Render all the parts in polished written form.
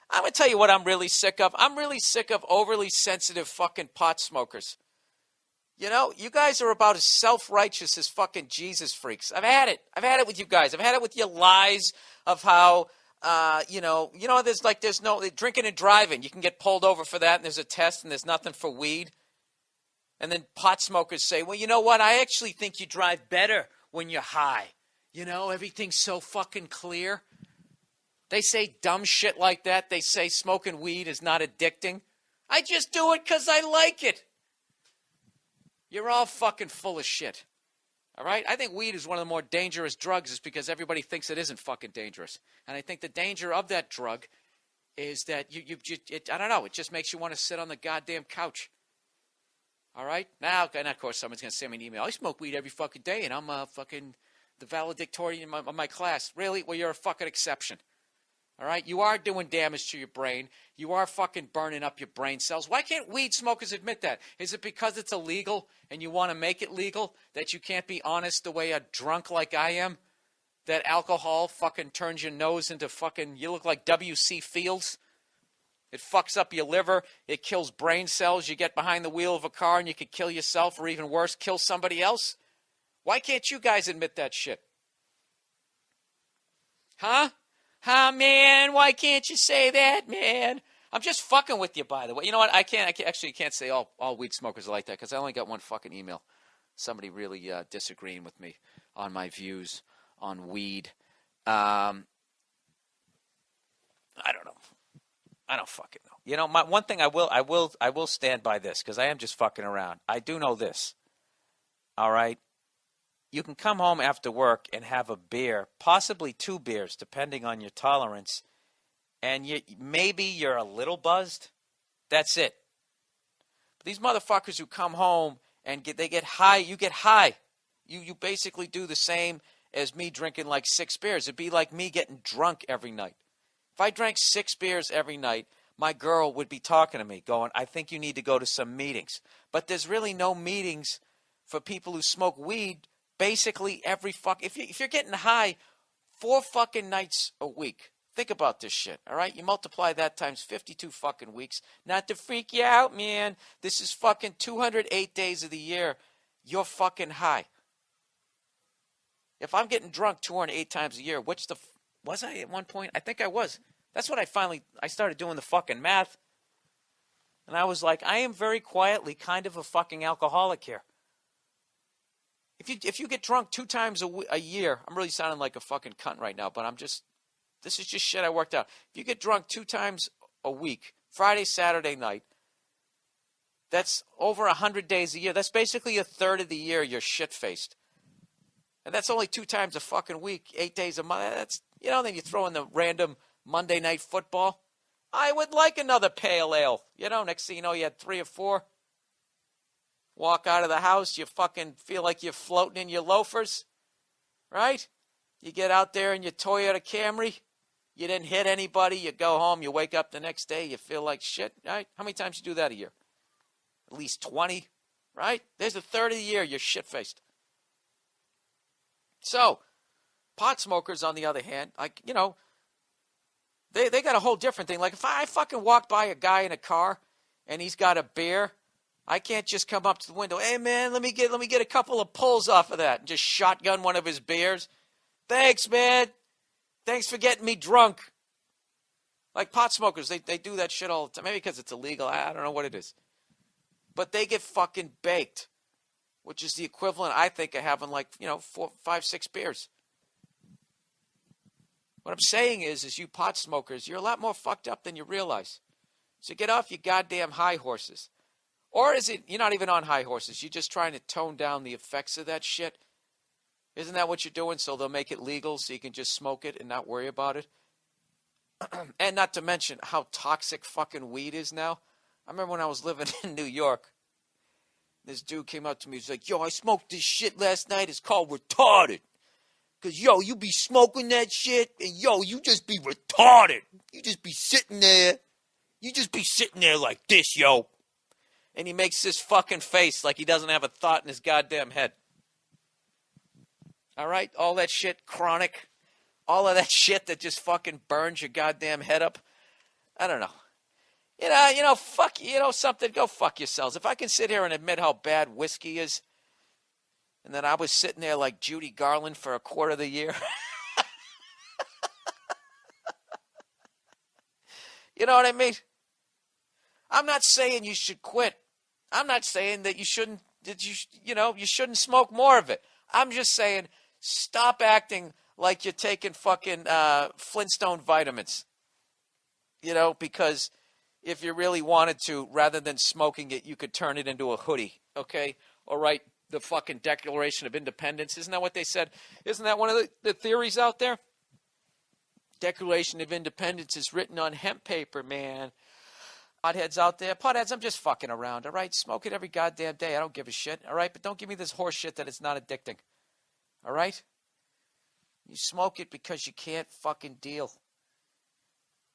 I'm going to tell you what I'm really sick of. I'm really sick of overly sensitive fucking pot smokers. You know, you guys are about as self-righteous as fucking Jesus freaks. I've had it. I've had it with you guys. I've had it with your lies of how, there's no drinking and driving. You can get pulled over for that, and there's a test, and there's nothing for weed. And then pot smokers say, well, you know what? I actually think you drive better when you're high. You know, everything's so fucking clear. They say dumb shit like that. They say smoking weed is not addicting. I just do it because I like it. You're all fucking full of shit. All right? I think weed is one of the more dangerous drugs is because everybody thinks it isn't fucking dangerous. And I think the danger of that drug is that I don't know, it just makes you want to sit on the goddamn couch. All right? Now, and of course, someone's going to send me an email. I smoke weed every fucking day, and I'm fucking the valedictorian of my class. Really? Well, you're a fucking exception. All right? You are doing damage to your brain. You are fucking burning up your brain cells. Why can't weed smokers admit that? Is it because it's illegal and you want to make it legal that you can't be honest the way a drunk like I am? That alcohol fucking turns your nose into fucking, you look like W.C. Fields. It fucks up your liver. It kills brain cells. You get behind the wheel of a car and you could kill yourself or even worse, kill somebody else. Why can't you guys admit that shit? Huh? Huh, man? Why can't you say that, man? I'm just fucking with you, by the way. You know what? I can't say all weed smokers are like that because I only got one fucking email. Somebody really disagreeing with me on my views on weed. I don't know. I don't fucking know. You know, one thing I will stand by this because I am just fucking around. I do know this. All right? You can come home after work and have a beer, possibly 2 beers, depending on your tolerance, and maybe you're a little buzzed. That's it. But these motherfuckers who come home and they get high, you get high. You basically do the same as me drinking like 6 beers. It'd be like me getting drunk every night. If I drank 6 beers every night, my girl would be talking to me going, I think you need to go to some meetings. But there's really no meetings for people who smoke weed basically every if you're getting high 4 fucking nights a week. Think about this shit, all right? You multiply that times 52 fucking weeks. Not to freak you out, man. This is fucking 208 days of the year. You're fucking high. If I'm getting drunk 208 times a year, was I at one point? I think I was. That's what I started doing the fucking math. And I was like, I am very quietly kind of a fucking alcoholic here. If you get drunk 2 times a year, I'm really sounding like a fucking cunt right now, but this is just shit I worked out. If you get drunk 2 times a week, Friday, Saturday night, that's over 100 days a year. That's basically a third of the year you're shit-faced. And that's only 2 times a fucking week, 8 days a month. That's, then you throw in the random Monday night football. I would like another pale ale. Next thing you know, you had 3 or 4. Walk out of the house, you fucking feel like you're floating in your loafers, right? You get out there in your Toyota Camry, you didn't hit anybody, you go home, you wake up the next day, you feel like shit, right? How many times you do that a year? At least 20, right? There's a third of the year you're shit-faced. So, pot smokers, on the other hand, they got a whole different thing. Like, if I fucking walk by a guy in a car and he's got a beer, I can't just come up to the window, hey, man, let me get a couple of pulls off of that and just shotgun one of his beers. Thanks, man. Thanks for getting me drunk. Like pot smokers, they do that shit all the time. Maybe because it's illegal. I don't know what it is. But they get fucking baked, which is the equivalent, I think, of having 4, 5, 6 beers. What I'm saying is you pot smokers, you're a lot more fucked up than you realize. So get off your goddamn high horses. Or is it you're not even on high horses? You're just trying to tone down the effects of that shit? Isn't that what you're doing? So they'll make it legal so you can just smoke it and not worry about it? And not to mention how toxic fucking weed is now. I remember when I was living in New York, this dude came up to me. He's like, yo, I smoked this shit last night. It's called retarded. Because, yo, you be smoking that shit, and, yo, you just be retarded. You just be sitting there. You just be sitting there like this, yo. And he makes this fucking face like he doesn't have a thought in his goddamn head. All right? All that shit, chronic. All of that shit that just fucking burns your goddamn head up. I don't know. Fuck, something, go fuck yourselves. If I can sit here and admit how bad whiskey is, and then I was sitting there like Judy Garland for a quarter of the year. You know what I mean? I'm not saying you should quit. I'm not saying that you shouldn't, you shouldn't smoke more of it. I'm just saying stop acting like you're taking fucking Flintstone vitamins. Because if you really wanted to, rather than smoking it, you could turn it into a hoodie, okay? Or write the fucking Declaration of Independence. Isn't that what they said? Isn't that one of the theories out there? Declaration of Independence is written on hemp paper, man. Potheads out there. Potheads, I'm just fucking around, all right? Smoke it every goddamn day. I don't give a shit, all right? But don't give me this horse shit that it's not addicting, all right? You smoke it because you can't fucking deal.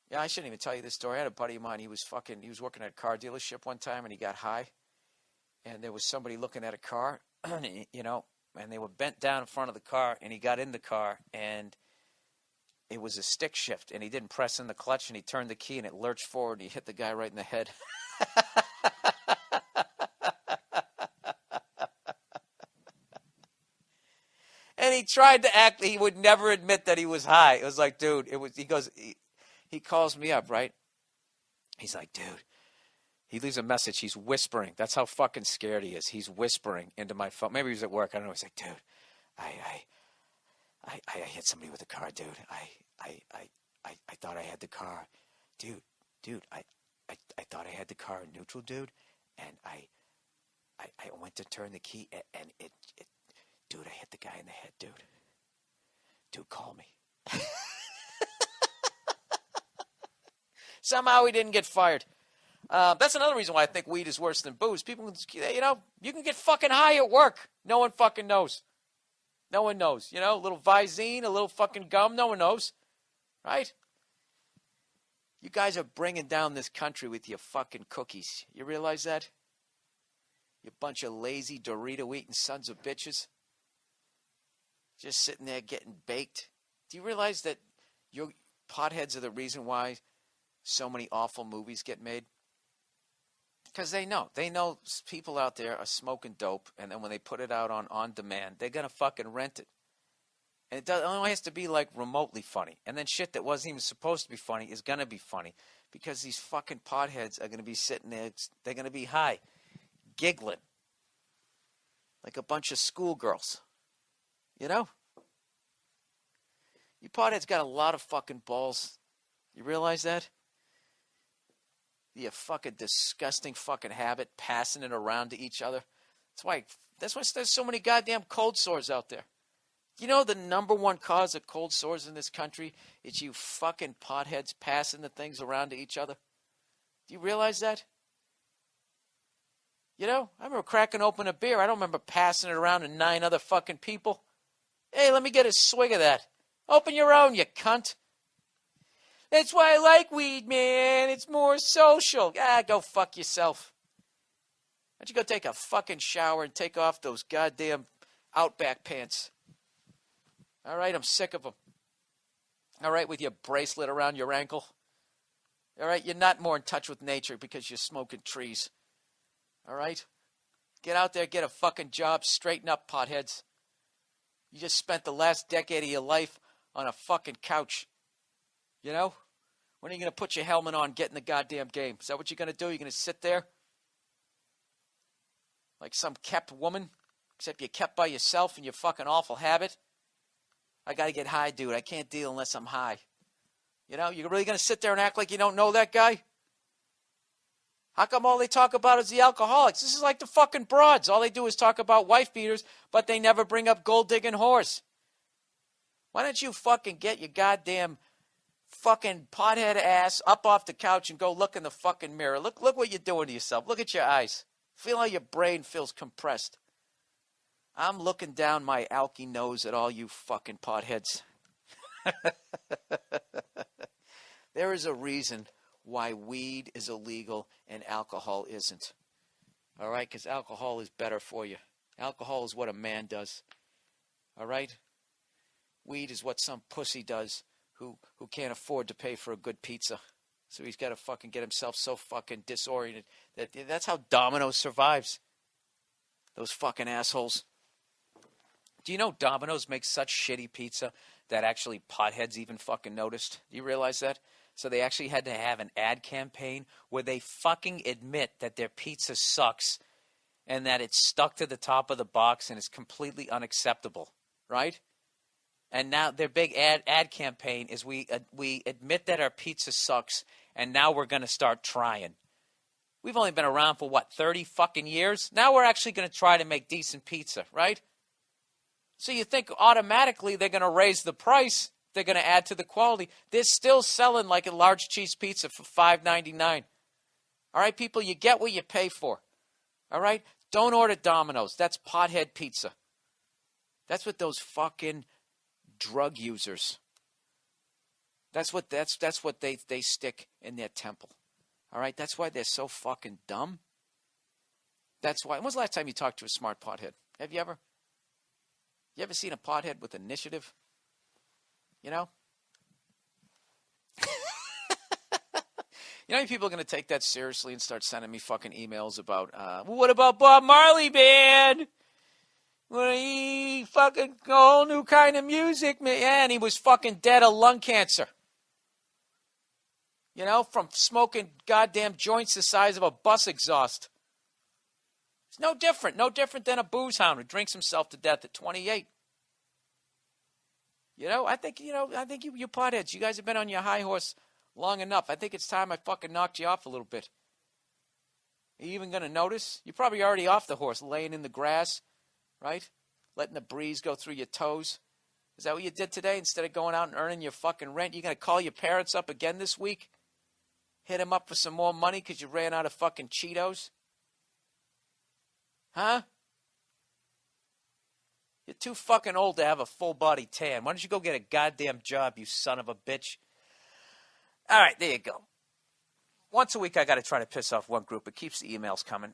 Yeah, I shouldn't even tell you this story. I had a buddy of mine. He was working at a car dealership one time, and he got high. And there was somebody looking at a car, and they were bent down in front of the car, and he got in the car, and it was a stick shift, and he didn't press in the clutch, and he turned the key, and it lurched forward, and he hit the guy right in the head. And he tried to act, he would never admit that he was high. It was like, dude, he calls me up, right? He's like, dude, he leaves a message. He's whispering. That's how fucking scared he is. He's whispering into my phone. Maybe he was at work. I don't know. He's like, dude, I hit somebody with a car, dude. I thought I had the car. Dude, I thought I had the car in neutral, dude. And I went to turn the key, and it dude, I hit the guy in the head, dude. Dude, call me. Somehow he didn't get fired. That's another reason why I think weed is worse than booze. People, you can get fucking high at work. No one fucking knows. No one knows. A little Visine, a little fucking gum. No one knows. Right? You guys are bringing down this country with your fucking cookies. You realize that? You bunch of lazy Dorito-eating sons of bitches. Just sitting there getting baked. Do you realize that your potheads are the reason why so many awful movies get made? Because they know people out there are smoking dope, and then when they put it out on demand, they're going to fucking rent it. And it only has to be like remotely funny. And then shit that wasn't even supposed to be funny is going to be funny because these fucking potheads are going to be sitting there, they're going to be high, giggling like a bunch of schoolgirls. You potheads got a lot of fucking balls. You realize that? You fucking disgusting fucking habit, passing it around to each other. That's why there's so many goddamn cold sores out there. You know the number one cause of cold sores in this country is you fucking potheads passing the things around to each other. Do you realize that? I remember cracking open a beer. I don't remember passing it around to 9 other fucking people. Hey, let me get a swig of that. Open your own, you cunt. That's why I like weed, man. It's more social. Go fuck yourself. Why don't you go take a fucking shower and take off those goddamn Outback pants? All right, I'm sick of them. All right, with your bracelet around your ankle. All right, you're not more in touch with nature because you're smoking trees. All right? Get out there, get a fucking job, straighten up, potheads. You just spent the last decade of your life on a fucking couch. When are you going to put your helmet on, get in the goddamn game? Is that what you're going to do? You're going to sit there like some kept woman, except you're kept by yourself in your fucking awful habit? I got to get high, dude. I can't deal unless I'm high. You're really going to sit there and act like you don't know that guy? How come all they talk about is the alcoholics? This is like the fucking broads. All they do is talk about wife beaters, but they never bring up gold-digging whores. Why don't you fucking get your goddamn fucking pothead ass up off the couch and go look in the fucking mirror? Look what you're doing to yourself. Look at your eyes. Feel how your brain feels compressed. I'm looking down my alky nose at all you fucking potheads. There is a reason why weed is illegal and alcohol isn't. All right? Because alcohol is better for you. Alcohol is what a man does. All right? Weed is what some pussy does who can't afford to pay for a good pizza. So he's got to fucking get himself so fucking disoriented. That's how Domino's survives. Those fucking assholes. Do you know Domino's makes such shitty pizza that actually potheads even fucking noticed? Do you realize that? So they actually had to have an ad campaign where they fucking admit that their pizza sucks and that it's stuck to the top of the box and is completely unacceptable, right? And now their big ad campaign is we admit that our pizza sucks, and now we're going to start trying. We've only been around for, 30 fucking years? Now we're actually going to try to make decent pizza, right? So you think automatically they're going to raise the price, they're going to add to the quality. They're still selling like a large cheese pizza for $5.99. All right, people, you get what you pay for. All right? Don't order Domino's. That's pothead pizza. That's what those fucking drug users. That's what they stick in their temple. All right? That's why they're so fucking dumb. That's why. When was the last time you talked to a smart pothead? Have you ever? You ever seen a pothead with initiative? You know? You know how many people are going to take that seriously and start sending me fucking emails about, what about Bob Marley Band? Well, he fucking a whole new kind of music, man. Yeah, and he was fucking dead of lung cancer. You know, from smoking goddamn joints the size of a bus exhaust. It's no different than a booze hound who drinks himself to death at 28. You know, I think you potheads, you guys have been on your high horse long enough. I think it's time I fucking knocked you off a little bit. Are you even going to notice? You're probably already off the horse, laying in the grass, right? Letting the breeze go through your toes. Is that what you did today? Instead of going out and earning your fucking rent, you're going to call your parents up again this week? Hit them up for some more money because you ran out of fucking Cheetos? Huh? You're too fucking old to have a full body tan. Why don't you go get a goddamn job, you son of a bitch? All right, there you go. Once a week, I got to try to piss off one group. It keeps the emails coming.